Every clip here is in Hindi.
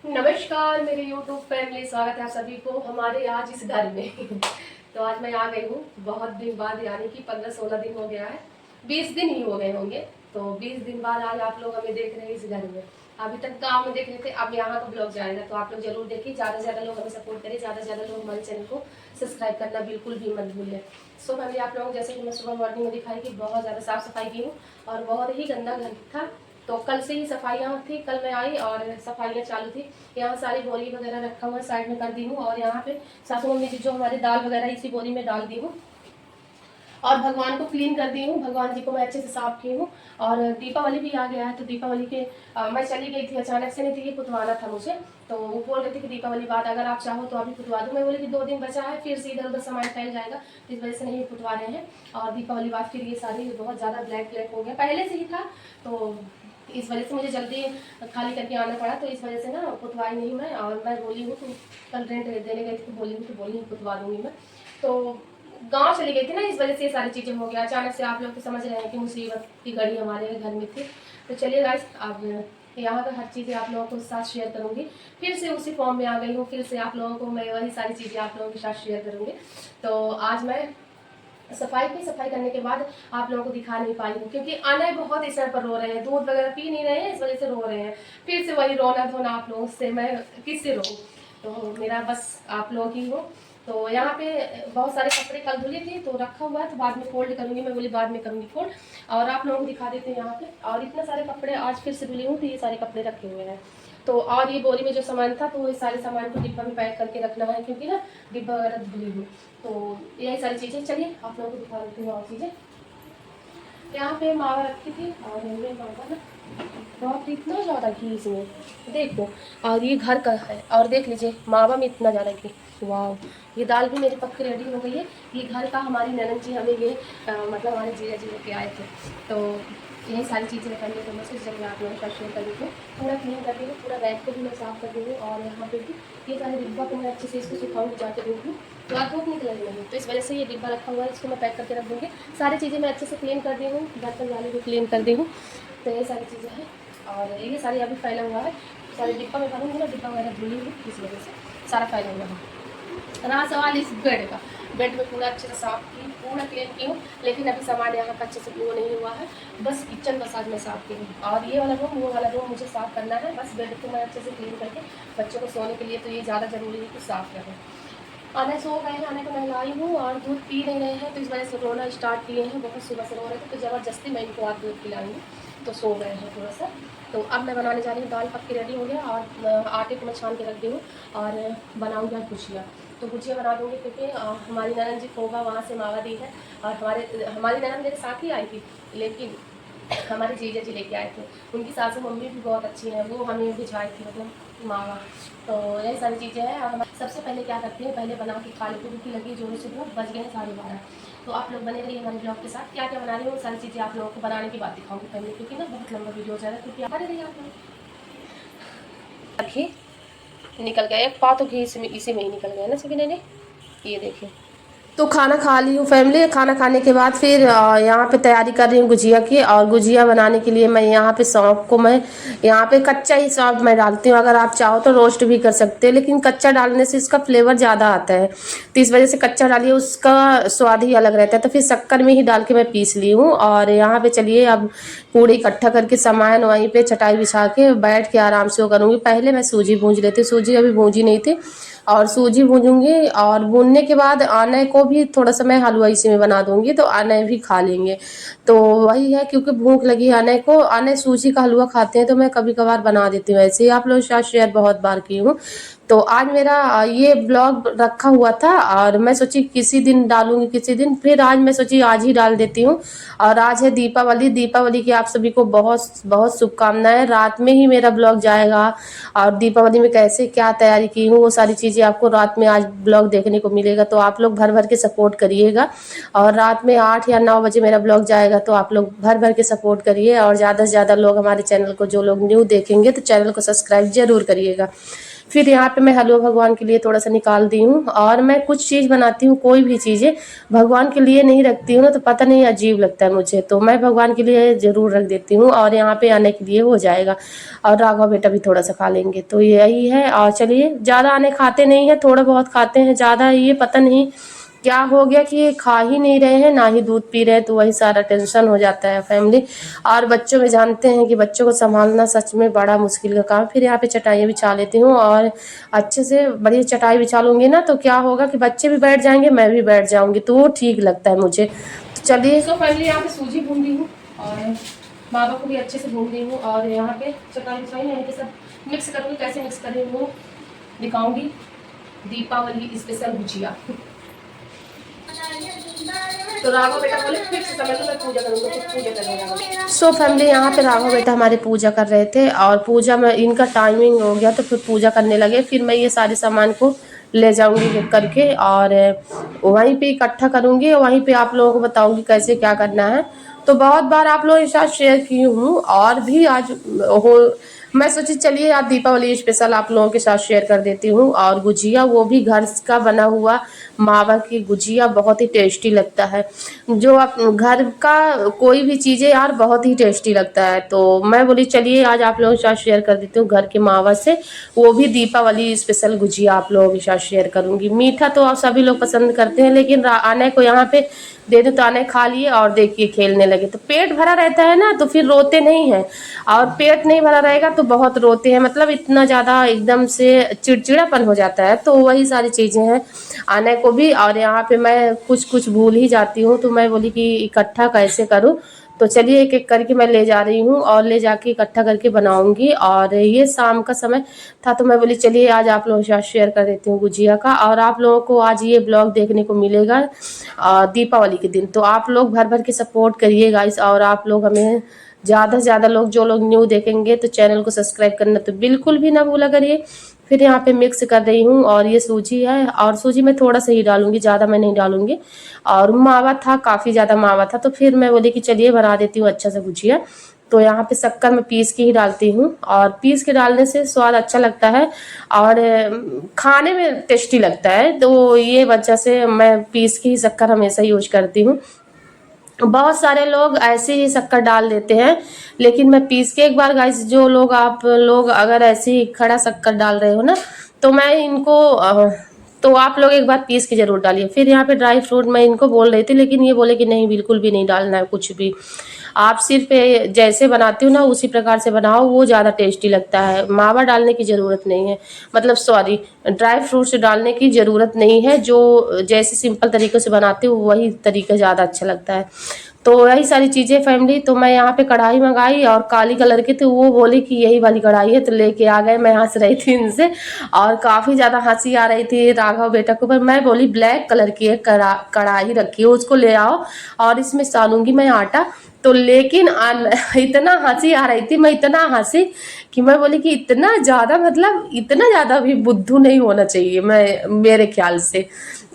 नमस्कार मेरे YouTube फैमिली, स्वागत है आप सभी को हमारे आज इस घर में। तो आज मैं आ गई हूँ बहुत दिन बाद, यानी कि 15-16 दिन हो गया है, 20 दिन ही हो गए होंगे। तो 20 दिन बाद आज आप लोग हमें देख रहे हैं इस घर में। अभी तक गाँव में देख रहे थे, अब यहाँ का ब्लॉग जाएगा, तो आप लोग जरूर देखिए। ज़्यादा से ज़्यादा लोग हमें सपोर्ट करें, ज़्यादा से ज़्यादा लोग हमारे चैनल को सब्सक्राइब करना बिल्कुल भी मत भूलें। सो फैमिली, आप लोगों जैसे कि मैं सुबह मॉर्निंग में दिखाई कि बहुत ज़्यादा साफ़ सफाई की हूँ और बहुत ही गंदा घर था। तो कल से ही सफाइयाँ थी, कल मैं आई और सफाइयाँ चालू थी। यहाँ सारी बोरी वगैरह रखा हुआ साइड में कर दी हूँ और यहाँ पे सासू मम्मी जी जो हमारे दाल वगैरह इसी बोरी में डाल दी हूँ और भगवान को क्लीन कर दी हूँ। भगवान जी को मैं अच्छे से साफ की हूँ और दीपावली भी आ गया है। तो दीपावली के मैं चली गई थी अचानक से, नहीं थी, ये पुतवाना था मुझे। तो वो बोल रहे थे कि दीपावली बाद अगर आप चाहो तो अभी पुतवा दूँ। मैं बोली कि 2 दिन बचा है, फिर से इधर उधर सामान फैल जाएगा, इस वजह से नहीं पुतवा रहे हैं। और दीपावली बाद फिर ये सारी बहुत ज़्यादा ब्लैक ब्लैक हो गया, पहले से ही था, तो इस वजह से मुझे जल्दी खाली करके आना पड़ा। तो इस वजह से ना पुतवाई नहीं मैं, और मैं बोली हूँ तो कल रेंट देने गई थी तो बोली हूँ, तो बोली पुतवा दूँगी मैं। तो गांव चली गई थी ना, इस वजह से ये सारी चीज़ें हो गया अचानक से। आप लोग तो समझ रहे हैं कि मुसीबत की घड़ी हमारे घर में थी। तो चलिए गाइस, अब यहाँ का हर चीज़ें आप लोगों के साथ शेयर करूँगी। फिर से उसी फॉर्म में आ गई हूँ, फिर से आप लोगों को मैं वही सारी चीज़ें आप लोगों के साथ शेयर करूँगी। तो आज मैं सफाई करने के बाद आप लोगों को दिखा नहीं पाई हूँ, क्योंकि अनय बहुत इस पर रो रहे हैं, दूध वगैरह पी नहीं रहे हैं, इस वजह से रो रहे हैं। फिर से वही रोना धोना आप लोगों से, मैं किससे रोऊँ? तो मेरा बस आप लोग ही हो। तो यहाँ पे बहुत सारे कपड़े कल धुले थे तो रखा हुआ है, तो बाद में फोल्ड करूँगी। मैं बोली बाद में करूँगी फोल्ड, और आप लोगों को दिखा देते हैं यहाँ पे। और इतने सारे कपड़े आज फिर से धुली हूँ, तो ये सारे कपड़े रखे हुए हैं। तो और ये बोरी में जो सामान था, तो इस सारे सामान को डिब्बा में पैक करके रखना है, क्योंकि ना डिब्बा वगैरह धुली हुई। तो यही सारी चीज़ें, चलिए आप लोगों को दिखा देती हूँ और चीज़ें। यहाँ पे मावा रखी थी और ये मावा ना बहुत इतना ज़्यादा घी इसमें, देखो। और ये घर का है और देख लीजिए मावा में इतना ज़्यादा घी। वाह, ये दाल भी मेरी पक्की रेडी हो गई है। ये घर का हमारी ननद जी हमें ये मतलब हमारे जीजा जी लेके आए थे। तो यही सारी चीज़ें करने को मैं सोच रही हूँ आप लोगों का शेयर कर दी हूँ। पूरा क्लीन कर दी हूँ, पूरा बैग को भी मैं साफ़ कर दी हूँ। और यहाँ पे भी ये सारे डिब्बा को मैं अच्छे से इसको सुखाऊँ जाके दूँगी, तो आज धूप निकल नहीं, तो इस वजह से ये डिब्बा रखा हुआ है, इसको मैं पैक करके रख दूँगी। सारी चीज़ें मैं अच्छे से क्लीन कर दी हूँ, बर्तन वाले भी क्लीन कर दी हूँ। तो ये सारी चीज़ें हैं और ये सारी अभी फैला हुआ है। सारे डिब्बा में भरूँगी ना, डिब्बा वगैरह धुली हुई, इस वजह से सारा फैला हुआ है। रहा सवाल इस बेड का, बेड में पूरा अच्छे से साफ़ की, पूरा क्लीन की हूँ, लेकिन अभी सामान यहाँ का अच्छे से वो नहीं हुआ है। बस किचन बस आज मैं साफ़ की हूँ, और ये वाला रूम वो वाला रूम मुझे साफ़ करना है। बस बेड को मैं अच्छे से क्लीन करके बच्चों को सोने के लिए, तो ये ज़्यादा ज़रूरी है कि साफ़ रहे। आने सो गए हैं, आने को नहलाई हूँ और दूध पी नहीं रहे हैं, तो इस वजह से रोना स्टार्ट किए हैं। बहुत सुबह से रो रहे थे, तो ज़बरदस्ती मैं इनको आज दूध पिलाऊंगी, तो सो गए हैं थोड़ा सा। तो अब मैं बनाने जा रही हूँ, दाल पक के रेडी हो गया और आटे को मैं छान के रख दी हूँ और बनाऊँगी आज गुजिया। तो गुजिया बना दूँगी, क्योंकि हमारी ननद जी खोगा वहाँ से मावा दी है, और हमारी ननद मेरे साथ ही आई थी, लेकिन हमारे जीजा जी लेके आए थे। उनकी सासू मम्मी भी बहुत अच्छी हैं, वो हमें भिजवाई थी मतलब मावा। तो यही सारी चीज़ें हैं। हम सबसे पहले क्या करते हैं, पहले बना के खा लेते, भूखी लगी जोरों से, भूख बज गए हैं 12:30। तो आप लोग बने रहिए हमारे ब्लॉग के साथ। क्या क्या बना रही हूँ सारी चीज़ें आप लोगों को बनाने की बात दिखाऊंगी पहले, क्योंकि ना बहुत लंबा वीडियो हो जाएगा, क्योंकि बने रहिए आप लोग। घी निकल गया, एक पाव तो घी इसी में ही निकल गया ना सभी ने, ये देखिए। तो खाना खा ली हूँ फैमिली। खाना खाने के बाद फिर यहाँ पे तैयारी कर रही हूँ गुजिया की। और गुजिया बनाने के लिए मैं यहाँ पे सौंफ को मैं यहाँ पे कच्चा ही सौंफ मैं डालती हूँ। अगर आप चाहो तो रोस्ट भी कर सकते हैं, लेकिन कच्चा डालने से इसका फ्लेवर ज़्यादा आता है, तो इस वजह से कच्चा डालिए, उसका स्वाद ही अलग रहता है। तो फिर शक्कर में ही डाल के मैं पीस ली हूँ। और यहाँ पे चलिए अब पूरे इकट्ठा करके सामान वहीं पे चटाई बिछा के बैठ के आराम से वो करूँगी। पहले मैं सूजी भूंज लेती हूँ, सूजी अभी भूंजी नहीं थी, और सूजी भूनूंगी। और भूनने के बाद आने को भी थोड़ा सा मैं हलवा इसी में बना दूंगी, तो आने भी खा लेंगे। तो वही है, क्योंकि भूख लगी आने को, आने सूजी का हलवा खाते हैं, तो मैं कभी कभार बना देती हूँ। ऐसे ही आप लोगों के साथ शेयर बहुत बार की हूँ। तो आज मेरा ये ब्लॉग रखा हुआ था और मैं सोची किसी दिन डालूंगी, किसी दिन, फिर आज मैं सोची आज ही डाल देती हूँ। और आज है दीपावली। दीपावली की आप सभी को बहुत बहुत शुभकामनाएं। रात में ही मेरा ब्लॉग जाएगा, और दीपावली में कैसे क्या तैयारी की हूँ वो सारी चीज़ें चीज़ें आपको रात में आज ब्लॉग देखने को मिलेगा। तो आप लोग भर भर के सपोर्ट करिएगा और रात में 8 या 9 बजे मेरा ब्लॉग जाएगा, तो आप लोग भर भर के सपोर्ट करिए और ज़्यादा से ज़्यादा लोग हमारे चैनल को, जो लोग न्यू देखेंगे तो चैनल को सब्सक्राइब जरूर करिएगा। फिर यहाँ पे मैं हलवा भगवान के लिए थोड़ा सा निकाल दी हूँ। और मैं कुछ चीज़ बनाती हूँ, कोई भी चीज़ें भगवान के लिए नहीं रखती हूँ ना तो पता नहीं अजीब लगता है मुझे, तो मैं भगवान के लिए ज़रूर रख देती हूँ और यहाँ पे आने के लिए हो जाएगा। और राघव बेटा भी थोड़ा सा खा लेंगे, तो यही है। और चलिए, ज़्यादा आने खाते नहीं हैं, थोड़ा बहुत खाते हैं, ज़्यादा ये पता नहीं क्या हो गया कि ये खा ही नहीं रहे हैं, ना ही दूध पी रहे हैं, तो वही सारा टेंशन हो जाता है फैमिली। और बच्चों में जानते हैं कि बच्चों को संभालना सच में बड़ा मुश्किल का काम। फिर यहाँ पे चटाइयाँ बिछा लेती हूँ और अच्छे से बढ़िया चटाई बिछा लूँगी ना, तो क्या होगा कि बच्चे भी बैठ जाएंगे, मैं भी बैठ जाऊँगी, तो वो ठीक लगता है मुझे। तो चलिए, सो फैमिली यहाँ पे सूजी भून दी हूँ और मावा को भी अच्छे से भून दी हूँ और यहाँ पे चटाई बिछाई, यहाँ पे सब मिक्स करूँगी। कैसे मिक्स कर रही हूँ दिखाऊँगी। दीपावली स्पेशल भुजिया। तो राघव बेटा बोले फिक्स समय तो मैं पूजा करूँगा, कुछ पूजा करूँगा। सो फैमिली यहाँ पे राघव बेटा हमारे पूजा कर रहे थे और पूजा में इनका टाइमिंग हो गया, तो फिर पूजा करने लगे। फिर मैं ये सारे सामान को ले जाऊंगी करके और वहीं पे इकट्ठा करूंगी और वहीं पे आप लोगों को बताऊंगी कैसे क्या करना है। तो बहुत बार आप लोगों के साथ शेयर की हूँ और भी आज हो, मैं सोची चलिए आज दीपावली स्पेशल आप लोगों के साथ शेयर कर देती हूँ। और गुजिया, वो भी घर का बना हुआ मावा की गुजिया, बहुत ही टेस्टी लगता है। जो आप घर का कोई भी चीज़ें यार बहुत ही टेस्टी लगता है, तो मैं बोली चलिए आज आप लोगों के साथ शेयर कर देती हूँ घर के मावा से, वो भी दीपावली स्पेशल गुजिया आप लोगों के साथ शेयर करूँगी। मीठा तो आप सभी लोग पसंद करते हैं, लेकिन आने को यहाँ पे दे दो तो आने खा लिए और देखिए खेलने लगे। तो पेट भरा रहता है ना तो फिर रोते नहीं हैं, और पेट नहीं भरा रहेगा तो बहुत रोते हैं, मतलब इतना ज़्यादा एकदम से चिड़चिड़ापन हो जाता है। तो वही सारी चीज़ें हैं आने को भी। और यहाँ पे मैं कुछ कुछ भूल ही जाती हूँ, तो मैं बोली कि इकट्ठा कैसे करूँ। तो चलिए एक एक करके मैं ले जा रही हूँ और ले जाके इकट्ठा करके बनाऊंगी। और ये शाम का समय था, तो मैं बोली चलिए आज आप लोगों के साथ शेयर कर देती हूँ गुजिया का। और आप लोगों को आज ये ब्लॉग देखने को मिलेगा दीपावली के दिन, तो आप लोग भर भर के सपोर्ट करिए गाइस। और आप लोग हमें ज़्यादा से ज़्यादा लोग, जो लोग न्यू देखेंगे तो चैनल को सब्सक्राइब करना तो बिल्कुल भी ना भूला करिए। फिर यहाँ पे मिक्स कर रही हूँ और ये सूजी है, और सूजी मैं थोड़ा सा ही डालूंगी, ज़्यादा मैं नहीं डालूंगी। और मावा था, काफ़ी ज़्यादा मावा था, तो फिर मैं बोली कि चलिए बना देती हूँ अच्छा सा गुजिया। तो यहाँ पे शक्कर मैं पीस के ही डालती हूँ और पीस के डालने से स्वाद अच्छा लगता है और खाने में टेस्टी लगता है। तो ये वजह से मैं पीस की ही शक्कर हमेशा यूज करती हूँ। बहुत सारे लोग ऐसे ही शक्कर डाल देते हैं, लेकिन मैं पीस के, एक बार गाइस जो लोग, आप लोग अगर ऐसे ही खड़ा शक्कर डाल रहे हो ना, तो मैं इनको तो आप लोग एक बार पीस के जरूर डालिए। फिर यहाँ पे ड्राई फ्रूट मैं इनको बोल रही थी, लेकिन ये बोले कि नहीं बिल्कुल भी नहीं डालना है कुछ भी, आप सिर्फ जैसे बनाती हो ना उसी प्रकार से बनाओ, वो ज़्यादा टेस्टी लगता है। मावा डालने की ज़रूरत नहीं है, मतलब सॉरी, ड्राई फ्रूट्स डालने की ज़रूरत नहीं है। जो जैसे सिंपल तरीके से बनाती हूँ वही तरीका ज़्यादा अच्छा लगता है। तो यही सारी चीज़ें फैमिली। तो मैं यहाँ पे कढ़ाई मंगाई और काली कलर की, तो वो बोली कि यही वाली कढ़ाई है, तो लेके आ गए। मैं हंस रही थी इनसे और काफ़ी ज़्यादा हंसी आ रही थी राघव बेटा को, पर मैं बोली ब्लैक कलर की एक कढ़ाई रखी है, उसको ले आओ और इसमें सानूंगी मैं आटा। तो लेकिन इतना हंसी आ रही थी, मैं इतना हंसी कि मैं बोली कि इतना ज़्यादा, मतलब इतना ज़्यादा भी बुद्धू नहीं होना चाहिए। मैं, मेरे ख्याल से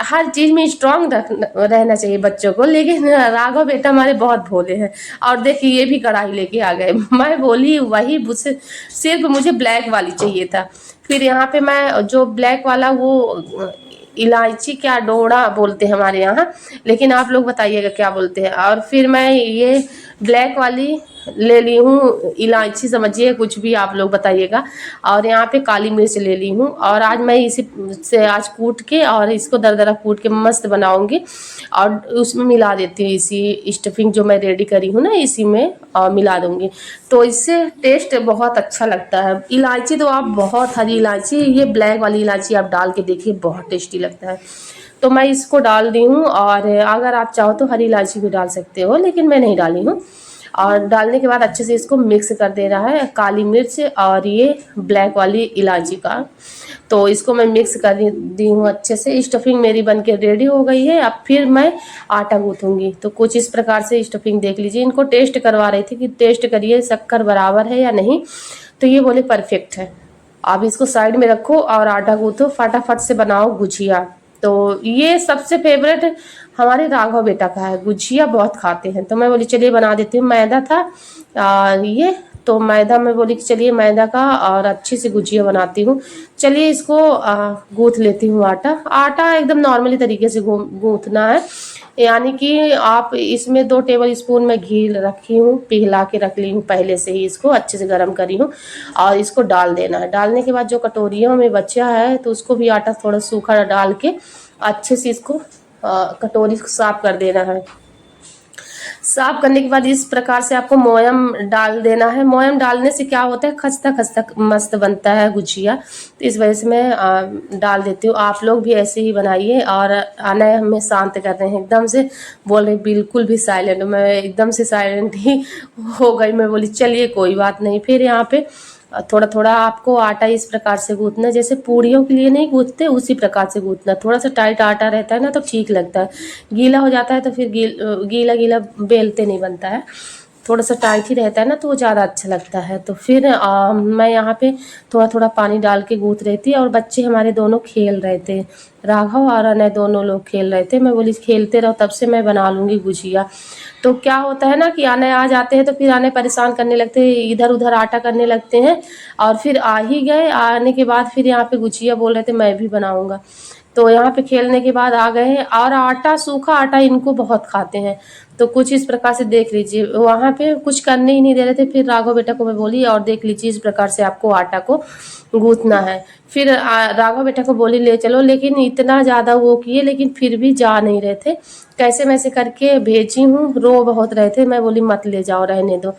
हर चीज़ में स्ट्रांग रहना चाहिए बच्चों को, लेकिन राघव बेटा हमारे बहुत भोले हैं। और देखिए ये भी कढ़ाई लेके आ गए। मैं बोली वही सिर्फ मुझे ब्लैक वाली चाहिए था। फिर यहाँ पे मैं जो ब्लैक वाला, वो इलायची क्या डोड़ा बोलते हैं हमारे यहाँ, लेकिन आप लोग बताइएगा क्या बोलते हैं। और फिर मैं ये ब्लैक वाली ले ली हूँ, इलायची समझिए, कुछ भी आप लोग बताइएगा। और यहाँ पे काली मिर्च ले ली हूँ और आज मैं इसी से आज कूट के और इसको दरदरा कूट के मस्त बनाऊंगी और उसमें मिला देती हूँ। इसी स्टफिंग जो मैं रेडी करी हूँ ना, इसी में मिला दूंगी, तो इससे टेस्ट बहुत अच्छा लगता है। इलायची तो आप बहुत, हरी इलायची, ये ब्लैक वाली इलायची आप डाल के देखिए, बहुत टेस्टी लगता है। तो मैं इसको डाल दी हूँ और अगर आप चाहो तो हरी इलायची भी डाल सकते हो, लेकिन मैं नहीं डाली हूँ। और डालने के बाद अच्छे से इसको मिक्स कर दे रहा है काली मिर्च और ये ब्लैक वाली इलायची का। तो इसको मैं मिक्स कर दी हूँ अच्छे से। स्टफिंग मेरी बनके रेडी हो गई है। अब फिर मैं आटा गूँथूंगी। तो कुछ इस प्रकार से स्टफिंग देख लीजिए। इनको टेस्ट करवा रही थी कि टेस्ट करिए शक्कर बराबर है या नहीं, तो ये बोले परफेक्ट है। आप इसको साइड में रखो और आटा गूंथो, फटाफट से बनाओ गुजिया। तो ये सबसे फेवरेट हमारे राघव बेटा का है, गुजिया बहुत खाते हैं। तो मैं बोली चलिए बना देती हूँ। मैदा था ये, तो मैदा मैं बोली कि चलिए मैदा का और अच्छी सी गुजिया बनाती हूँ। चलिए इसको गूंथ लेती हूँ। आटा आटा एकदम नॉर्मली तरीके से गूंथना है, यानी कि आप इसमें 2 टेबल स्पून में घी रखी हूँ, पिघला के रख ली हूँ पहले से ही, इसको अच्छे से गर्म करी हूँ और इसको डाल देना है। डालने के बाद जो कटोरियों में बचा है तो उसको भी आटा थोड़ा सूखा डाल के अच्छे से इसको कटोरी साफ कर देना है। साफ करने के बाद इस प्रकार से आपको मोयम डाल देना है। मोयम डालने से क्या होता है, खस्ता खस्ता मस्त बनता है गुजिया, तो इस वजह से मैं डाल देती हूँ। आप लोग भी ऐसे ही बनाइए। और आना हमें शांत कर रहे हैं, एकदम से बोल रहे बिल्कुल भी साइलेंट, मैं एकदम से साइलेंट ही हो गई। मैं बोली चलिए कोई बात नहीं। फिर यहाँ पे थोड़ा थोड़ा आपको आटा इस प्रकार से गूंथना, जैसे पूड़ियों के लिए नहीं गूंथते उसी प्रकार से गूंथना। थोड़ा सा टाइट आटा रहता है ना तो ठीक लगता है, गीला हो जाता है तो फिर गीला गीला बेलते नहीं बनता है। थोड़ा सा टाइट ही रहता है ना तो वो ज़्यादा अच्छा लगता है। तो फिर मैं यहाँ पे थोड़ा थोड़ा पानी डाल के गूंथ रही थी और बच्चे हमारे दोनों खेल रहे थे, राघव और अनय दोनों लोग खेल रहे थे। मैं बोली खेलते रहो, तब से मैं बना लूँगी गुजिया। तो क्या होता है ना कि अनय आ जाते हैं तो फिर अनय परेशान करने लगते हैं, इधर उधर आटा करने लगते हैं। और फिर आ ही गए, आने के बाद फिर यहाँ पे गुजिया बोल रहे थे मैं भी बनाऊँगा। तो यहाँ पे खेलने के बाद आ गए हैं और आटा, सूखा आटा इनको बहुत खाते हैं। तो कुछ इस प्रकार से देख लीजिए, वहाँ पे कुछ करने ही नहीं दे रहे थे। फिर राघव बेटा को मैं बोली और देख लीजिए इस प्रकार से आपको आटा को गूंथना है। फिर राघव बेटा को बोली ले चलो, लेकिन इतना ज़्यादा वो किए लेकिन फिर भी जा नहीं रहे थे। कैसे मैसे करके भेजी हूँ, रो बहुत रहे थे। मैं बोली मत ले जाओ, रहने दो।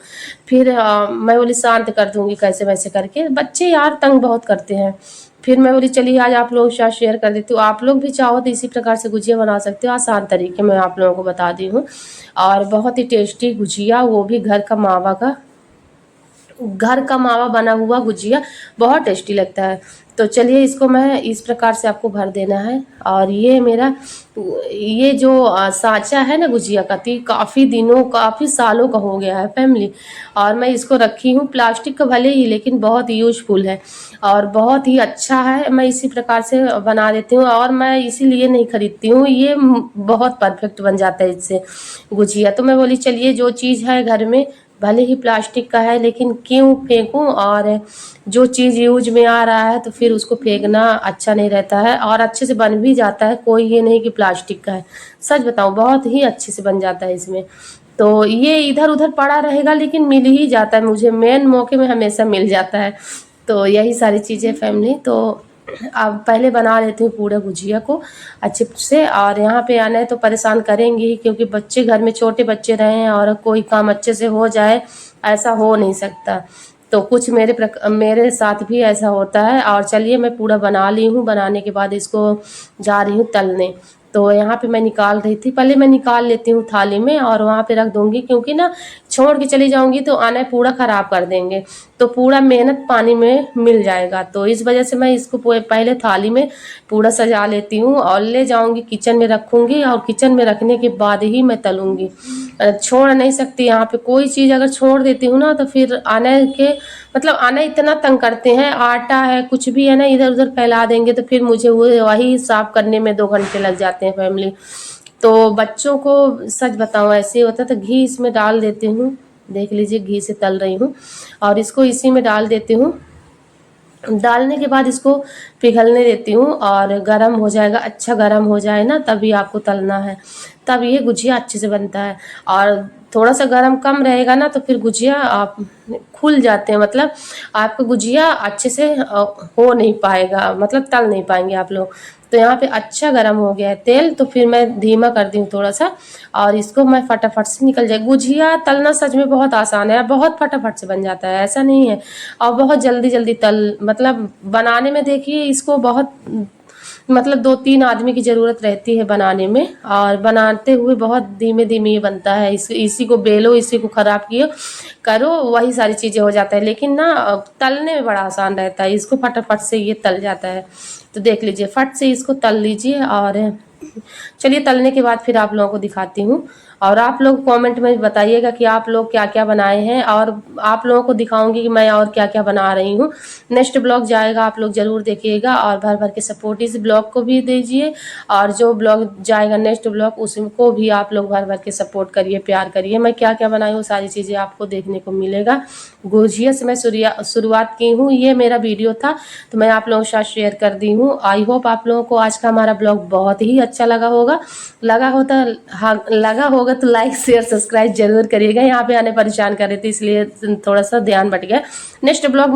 फिर मैं बोली शांत कर दूंगी कैसे वैसे करके, बच्चे यार तंग बहुत करते हैं। फिर मैं बोली चलिए आज आप लोगों के साथ शेयर कर देती हूँ, आप लोग भी चाहो तो इसी प्रकार से गुजिया बना सकते हो, आसान तरीके में आप लोगों को बता दी हूँ। और बहुत ही टेस्टी गुजिया, वो भी घर का मावा बना हुआ गुजिया, बहुत टेस्टी लगता है। तो चलिए इसको मैं इस प्रकार से आपको भर देना है। और ये मेरा ये जो साँचा है ना गुजिया का, तो काफ़ी दिनों काफ़ी सालों का हो गया है फैमिली। और मैं इसको रखी हूँ, प्लास्टिक का भले ही लेकिन बहुत यूजफुल है और बहुत ही अच्छा है। मैं इसी प्रकार से बना देती हूँ और मैं इसीलिए नहीं खरीदती हूँ, ये बहुत परफेक्ट बन जाता है इससे गुजिया। तो मैं बोली चलिए जो चीज़ है घर में, भले ही प्लास्टिक का है लेकिन क्यों फेंकूं, और जो चीज़ यूज में आ रहा है तो फिर उसको फेंकना अच्छा नहीं रहता है। और अच्छे से बन भी जाता है, कोई ये नहीं कि प्लास्टिक का है, सच बताऊं बहुत ही अच्छे से बन जाता है इसमें। तो ये इधर उधर पड़ा रहेगा लेकिन मिल ही जाता है, मुझे मेन मौके में हमेशा मिल जाता है। तो यही सारी चीज़ें फैमिली। तो अब पहले बना लेती हूँ पूरे गुजिया को अच्छे से। और यहाँ पे आना है तो परेशान करेंगे ही, क्योंकि बच्चे घर में छोटे बच्चे रहे हैं और कोई काम अच्छे से हो जाए ऐसा हो नहीं सकता। तो कुछ मेरे साथ भी ऐसा होता है। और चलिए मैं पूरा बना ली हूँ, बनाने के बाद इसको जा रही हूँ तलने। तो यहाँ पे मैं निकाल रही थी, पहले मैं निकाल लेती हूँ थाली में और वहाँ पे रख दूँगी, क्योंकि ना छोड़ के चली जाऊँगी तो आना पूरा ख़राब कर देंगे, तो पूरा मेहनत पानी में मिल जाएगा। तो इस वजह से मैं इसको पहले थाली में पूरा सजा लेती हूँ और ले जाऊँगी किचन में रखूँगी, और किचन में रखने के बाद ही मैं तलूँगी। छोड़ नहीं सकती, यहाँ पे कोई चीज़ अगर छोड़ देती हूँ ना तो फिर आने के मतलब आना इतना तंग करते हैं, आटा है कुछ भी है ना इधर उधर फैला देंगे तो फिर मुझे वो वही साफ करने में 2 घंटे लग जाते हैं फैमिली। तो बच्चों को सच बताऊं ऐसे ही होता है। तो घी इसमें डाल देती हूँ, देख लीजिए घी से तल रही हूँ और इसको इसी में डाल देती हूँ। डालने के बाद इसको पिघलने देती हूँ और गरम हो जाएगा, अच्छा गरम हो जाए ना तभी आपको तलना है, तब ये गुजिया अच्छे से बनता है। और थोड़ा सा गरम कम रहेगा ना तो फिर गुजिया आप खुल जाते हैं, मतलब आपको गुजिया अच्छे से हो नहीं पाएगा, मतलब तल नहीं पाएंगे आप लोग। तो यहाँ पे अच्छा गरम हो गया है तेल, तो फिर मैं धीमा कर दी हूँ थोड़ा सा और इसको मैं फटाफट से निकल जाए। गुजिया तलना सच में बहुत आसान है, बहुत फटाफट से बन जाता है, ऐसा नहीं है। और बहुत जल्दी जल्दी मतलब बनाने में देखिए इसको बहुत मतलब 2-3 आदमी की ज़रूरत रहती है बनाने में, और बनाते हुए बहुत धीमे धीमे ये बनता है। इसी को बेलो, इसी को ख़राब किए करो, वही सारी चीज़ें हो जाता है। लेकिन ना तलने में बड़ा आसान रहता है, इसको फटाफट से ये तल जाता है। तो देख लीजिए फट से इसको तल लीजिए और चलिए तलने के बाद फिर आप लोगों को दिखाती हूँ। और आप लोग कमेंट में बताइएगा कि आप लोग क्या क्या बनाए हैं, और आप लोगों को दिखाऊंगी कि मैं और क्या क्या बना रही हूँ। नेक्स्ट ब्लॉग जाएगा, आप लोग जरूर देखिएगा और भर भर के सपोर्ट इस ब्लॉग को भी दीजिए। और जो ब्लॉग जाएगा नेक्स्ट ब्लॉग उसको भी आप लोग भर भर के सपोर्ट करिए, प्यार करिए। मैं क्या क्या बनाई हूँ सारी चीज़ें आपको देखने को मिलेगा। गुजिया से मैं शुरुआत की हूँ, ये मेरा वीडियो था तो मैं आप लोगों के साथ शेयर कर दी हूँ। आई होप आप लोगों को आज का हमारा ब्लॉग बहुत ही अच्छा लगा होगा। लगा होगा तो लाइक शेयर सब्सक्राइब जरूर करिएगा। यहाँ पे आने परेशान कर रहे थे इसलिए थोड़ा सा ध्यान बट गया। Next blog